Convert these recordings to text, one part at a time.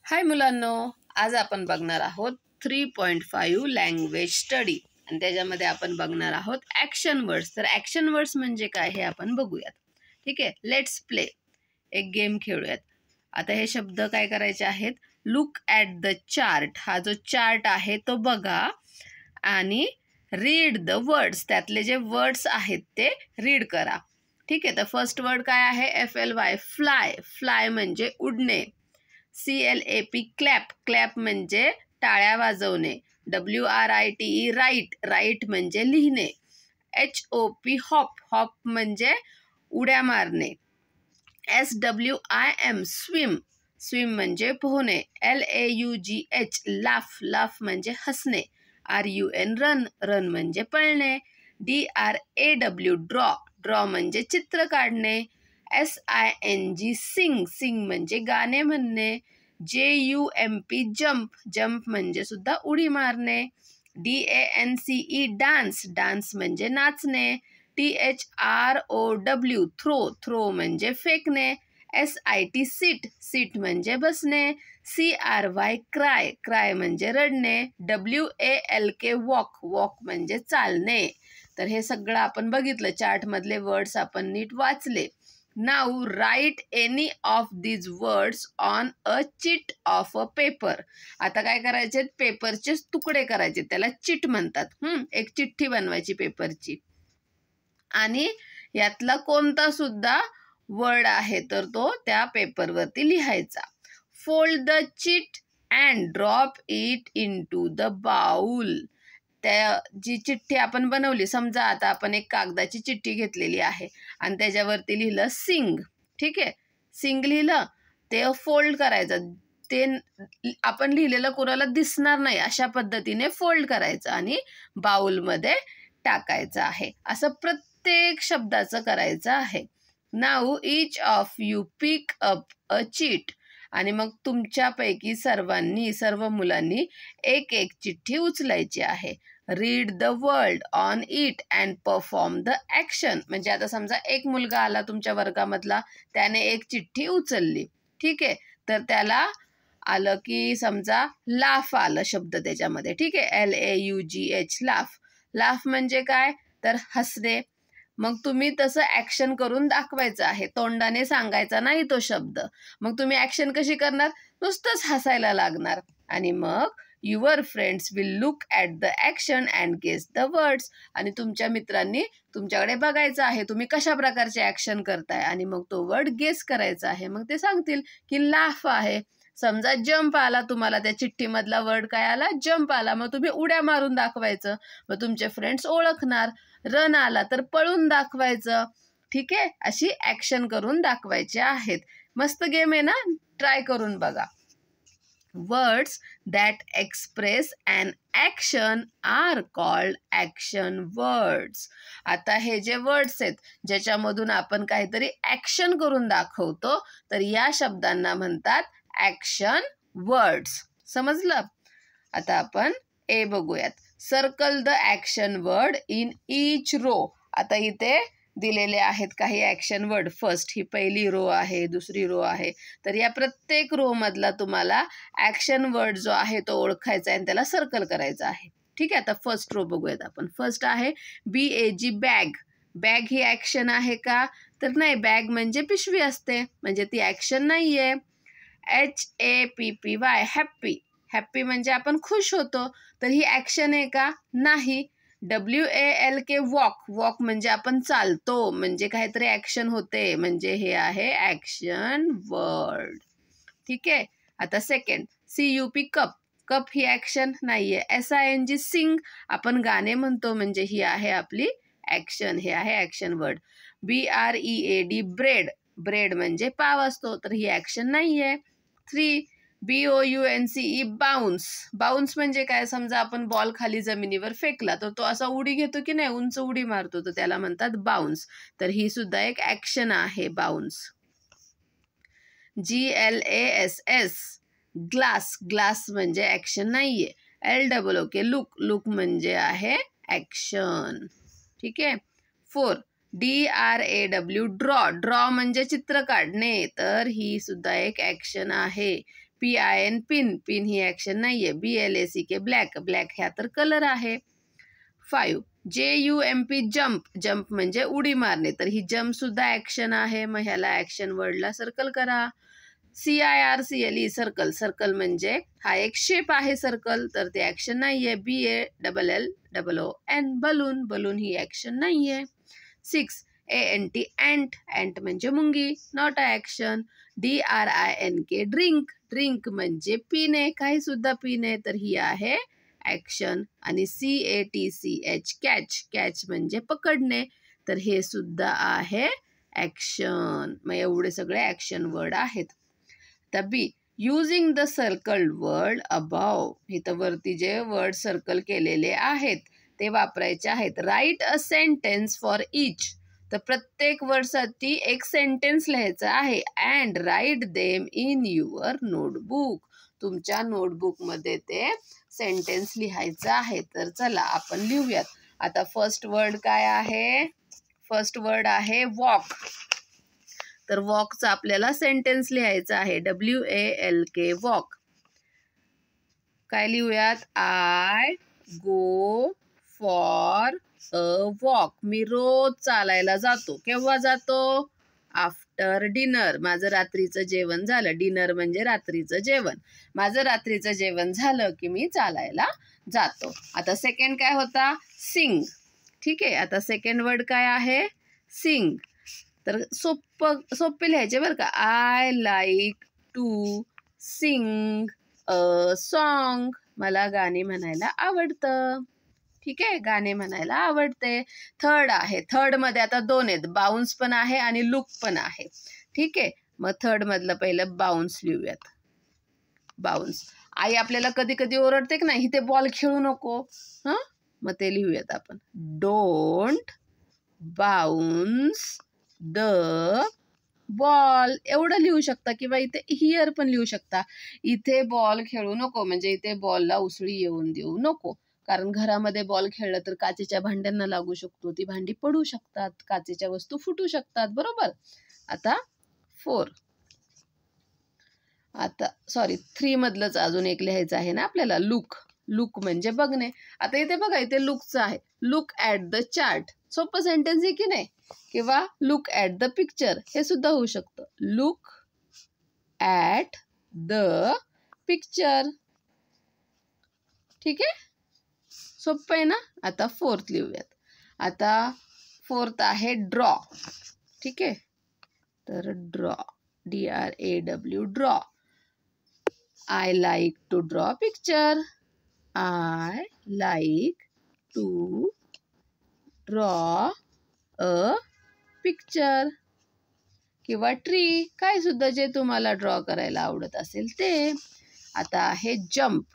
हाय मुलांनो, आज आपण बघणार आहोत 3.5 लँग्वेज स्टडी आणि त्याच्यामध्ये आपण बघणार आहोत ॲक्शन वर्ड्स. तर ॲक्शन वर्ड्स म्हणजे काय हे आपण बघूयात. ठीक आहे, लेट्स प्ले. एक गेम खेळूयात. आता हे शब्द काय करायचे आहेत, लुक ॲट द चार्ट. हा जो चार्ट आहे तो बघा आणि रीड द वर्ड्स. त्यातले जे वर्ड्स आहेत ते रीड करा. ठीक आहे, तर फर्स्ट वर्ड काय आहे, FLY, फ्लाय. फ्लाय म्हणजे उडणे. CLAP, clap. क्लॅप म्हणजे टाळ्या वाजवणे. WRITE, right. राईट म्हणजे लिहिणे. HOP, hop. हॉप म्हणजे उड्या मारणे. SWIM, swim. स्विम म्हणजे पोहणे. LAUGH, laugh. लाफ म्हणजे हसणे. RUN, run. रन म्हणजे पळणे. DRAW, draw. ड्रॉ म्हणजे चित्र काढणे. SING, सिंग. सिंग म्हणजे गाणे म्हणणे. JUMP, jump. जंप म्हणजे सुद्धा उडी मारणे. DANCE, dance. डान्स म्हणजे नाचणे. THROW, throw. थ्रो म्हणजे फेकणे. SIT, seat. सिट म्हणजे बसणे. CRY, cry. क्राय म्हणजे रडणे. WALK, walk. वॉक म्हणजे चालणे. तर हे सगळं आपण बघितलं, चार्टमधले वर्ड्स आपण नीट वाचले. Now write any of these words on a chit of a paper. आता काय करायचे, पेपरचे तुकडे करायचे, त्याला चिट म्हणतात. एक चिठ्ठी बनवायची पेपरची आणि यातला कोणता सुद्धा वर्ड आहे तर तो त्या पेपरवरती लिहायचा. Fold the chit and drop it into the bowl. त्या जी चिठ्ठी आपण बनवली, समजा आता आपण एक कागदाची चिठ्ठी घेतलेली आहे आणि त्याच्यावरती लिहिलं सिंग. ठीक आहे, सिंग लिहिलं, ते फोल्ड करायचं. ते आपण लिहिलेलं कोणाला दिसणार नाही अशा पद्धतीने फोल्ड करायचं आणि बाउलमध्ये टाकायचं आहे. असं प्रत्येक शब्दाचं करायचं आहे. Now each of you pick up a chit. आणि मग तुमच्यापैकी सर्व मुलांनी एक एक चिठ्ठी उचलायची आहे. Read the word on it and perform the action. म्हणजे आता समजा एक मुलगा आला तुमच्या वर्गामधला, त्याने एक चिठ्ठी उचलली. ठीक आहे, तर त्याला आलं की समजा लाफ आलं शब्द त्याच्यामध्ये. ठीक आहे, LAUGH, लाफ. लाफ म्हणजे काय तर हसणे. मग तुम्ही तसं ॲक्शन करून दाखवायचं आहे, तोंडाने सांगायचा नाही तो शब्द. मग तुम्ही ॲक्शन कशी करणार, नुसतंच हसायला लागणार. आणि मग your friends will look at the action and guess the words. आणि तुमच्या मित्रांनी तुमच्याकडे बघायचं आहे तुम्ही कशा प्रकारचे ॲक्शन करताय आणि मग तो वर्ड गेस करायचा आहे. मग ते सांगतील की लाफ आहे. समजा जंप आला तुम्हाला, त्या चिठ्ठीमधला वर्ड काय आला, जंप आला. मग तुम्ही उड्या मारून दाखवायचं, मग तुमचे फ्रेंड्स ओळखणार. रन आला तर पळून दाखवायचं. ठीक आहे, अशी ॲक्शन करून दाखवायचे आहेत. मस्त गेम आहे ना, ट्राय करून बघा. Words that express an action are called action words. आता हे जे वर्ड्स आहेत ज्याच्यामधून आपण काहीतरी ॲक्शन करून दाखवतो, तर या शब्दांना म्हणतात ॲक्शन वर्ड्स. समजलं? आता आपण ए बघूयात. Circle the action word in each row. आता इथे दिलेले आहेत काही ॲक्शन वर्ड. फर्स्ट ही पहिली रो आहे, दुसरी रो आहे. तर या प्रत्येक रो मधला तुम्हाला ॲक्शन वर्ड जो आहे तो ओळखायचा आहे आणि त्याला सर्कल करायचा आहे. ठीक आहे, आता फर्स्ट रो बघूयात आपण. फर्स्ट आहे BAG, बॅग. बॅग ही ॲक्शन आहे का तर नाही, बॅग म्हणजे पिशवी असते, म्हणजे ती ॲक्शन नाही आहे. HAPPY, happy. हॅप्पी म्हणजे आपण खुश होतो, तर ही ॲक्शन आहे का नाही. WALK, walk. वॉक म्हणजे आपण चालतो, म्हणजे काहीतरी ॲक्शन होते, म्हणजे हे आहे ॲक्शन वर्ड. ठीक आहे, आता सेकंड CUP, कप. कप ही ॲक्शन नाहीये. SING, सिंग. आपण गाणे म्हणतो, म्हणजे ही आहे आपली ॲक्शन, हे आहे action word. BREAD, bread. Bread म्हणजे पाव असतो, तर ही ॲक्शन नाहीये. 3 BOUNCE, बाउन्स. बाउन्स म्हणजे काय, समजा आपण बॉल खाली जमिनीवर फेकला तर तो असा उडी घेतो की नाही, उंच उडी मारतो, तर त्याला म्हणतात बाउन्स. तर ही सुद्धा एक ॲक्शन आहे, बाउन्स. GLASS, glass. ग्लास म्हणजे ॲक्शन नाहीये. LOOK, look. लुक म्हणजे आहे ॲक्शन. ठीक आहे. 4 DRAW, ड्रॉ. ड्रॉ म्हणजे चित्र काढणे, तर ही सुद्धा एक ॲक्शन आहे. PIN पिन, पिन ही ॲक्शन नाही आहे. BLACK ब्लॅक, ब्लॅक ह्या तर कलर आहे. 5 JUMP जम्प, जम्प म्हणजे उडी मारणे, तर ही जम्प सुद्धा ॲक्शन आहे. मग ह्याला ॲक्शन वर्डला सर्कल करा. CIRCLE सर्कल, सर्कल म्हणजे हा एक शेप आहे सर्कल, तर ते ॲक्शन नाही आहे. BALLLOON बलून, बलून ही ॲक्शन नाही आहे. 6 ANT अँट, अँट म्हणजे मुंगी, not a action. DRINK drink, drink म्हणजे पिणे, काही सुद्धा पिणे, तर ही आहे ॲक्शन. आणि CATCH कॅच, कॅच म्हणजे पकडणे, तर हे सुद्धा आहे ॲक्शन. मग एवढे सगळे ॲक्शन वर्ड आहेत. तर be using the circled word above, इथं वरती जे वर्ड सर्कल केलेले आहेत ते वापरायचे आहेत. Write a sentence for each, तर प्रत्येक वर्डसाठी एक सेंटेन्स लिहायचा आहे. And write them in your notebook, तुमच्या नोटबुकमध्ये ते सेंटेन्स लिहायचं आहे. तर चला आपण लिहूयात. आता फर्स्ट वर्ड काय आहे? फर्स्ट वर्ड आहे वॉक. तर वॉकचा आपल्याला सेंटेन्स लिहायचा आहे. WALK walk. काय लिहूयात? I go for a walk, मी रोज चालायला जातो. केव्हा जातो? आफ्टर डिनर, माझं रात्रीचं जेवण झालं. डिनर म्हणजे रात्रीचं जेवण. माझं रात्रीचं जेवण झालं की मी चालायला जातो. आता सेकंड काय होता? सिंग. ठीक आहे, आता सेकंड वर्ड काय आहे? सिंग. तर सोपे लिहायचे बरं का. I like to sing a song, मला गाणे म्हणायला आवडतं. ठीक आहे, गाणे म्हणायला आवडते. थर्ड आहे. थर्ड मध्ये आता दोन आहेत, बाउन्स पण आहे आणि लुक पण आहे. ठीक आहे, मग थर्ड मधलं पहिलं बाउन्स लिहूयात. बाउन्स. आई आपल्याला कधी कधी ओरडते की नाही, इथे बॉल खेळू नको. मग ते लिहूयात आपण. डोंट बाउन्स द बॉल, एवढं लिहू शकता. किंवा इथे हिअर पण लिहू शकता. इथे बॉल खेळू नको म्हणजे इथे बॉलला उसळी येऊन देऊ नको. कारण घरामध्ये बॉल खेळलं तर काचेच्या भांड्यांना लागू शकतो, ती भांडी पडू शकतात, काचेच्या वस्तू फुटू शकतात. बरोबर. आता 4, आता सॉरी 3 मधलंच अजून एक लिहायचं आहे ना आपल्याला. लुक, लुक म्हणजे बघणे. आता इथे बघा, इथे लुकचं आहे. लुक ॲट द चार्ट, सोपं सेंटेन्स आहे की नाही. किंवा लुक ॲट द पिक्चर, हे सुद्धा होऊ शकतं. Look at the picture. ठीक आहे, सोपं आहे ना. आता 4th लिहूयात. आता 4th आहे ड्रॉ. ठीक आहे, तर draw, DRAW draw. I like to draw picture. I like to draw a picture. किंवा ट्री, काय सुद्धा जे तुम्हाला ड्रॉ करायला आवडत असेल ते. आता आहे जम्प.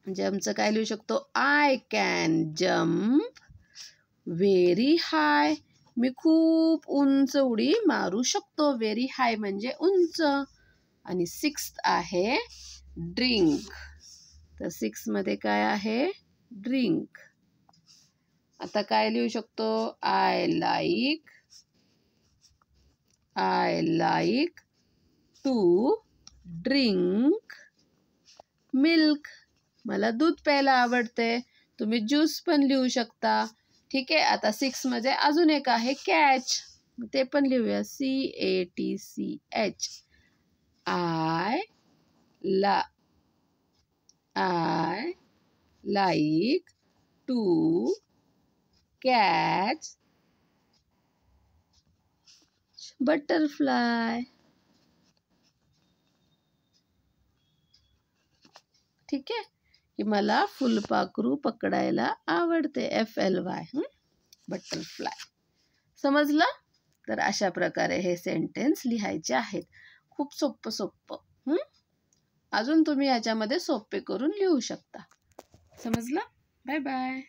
जम्पचं काय लिहू शकतो? I can jump very high, मी खूप उंच उडी मारू शकतो. व्हेरी हाय म्हणजे उंच. आणि 6th आहे ड्रिंक. तर 6 मध्ये काय आहे? ड्रिंक. आता काय लिहू शकतो? I like to drink milk, मला दूध प्यायला आवडते. तुम्ही ज्यूस पण लिहू शकता. ठीक आहे, आता 6 मध्ये अजून एक आहे कॅच, ते पण लिहूया. CATCH. I like to catch butterfly. ठीक आहे, की मला फुलपाखरू पकडायला आवडते. FLY, butterfly. समजलं? तर अशा प्रकारे हे सेंटेन्स लिहायचे आहेत. खूप सोपं. अजून तुम्ही ह्याच्यामध्ये सोपे करून लिहू शकता. समजलं? Bye bye.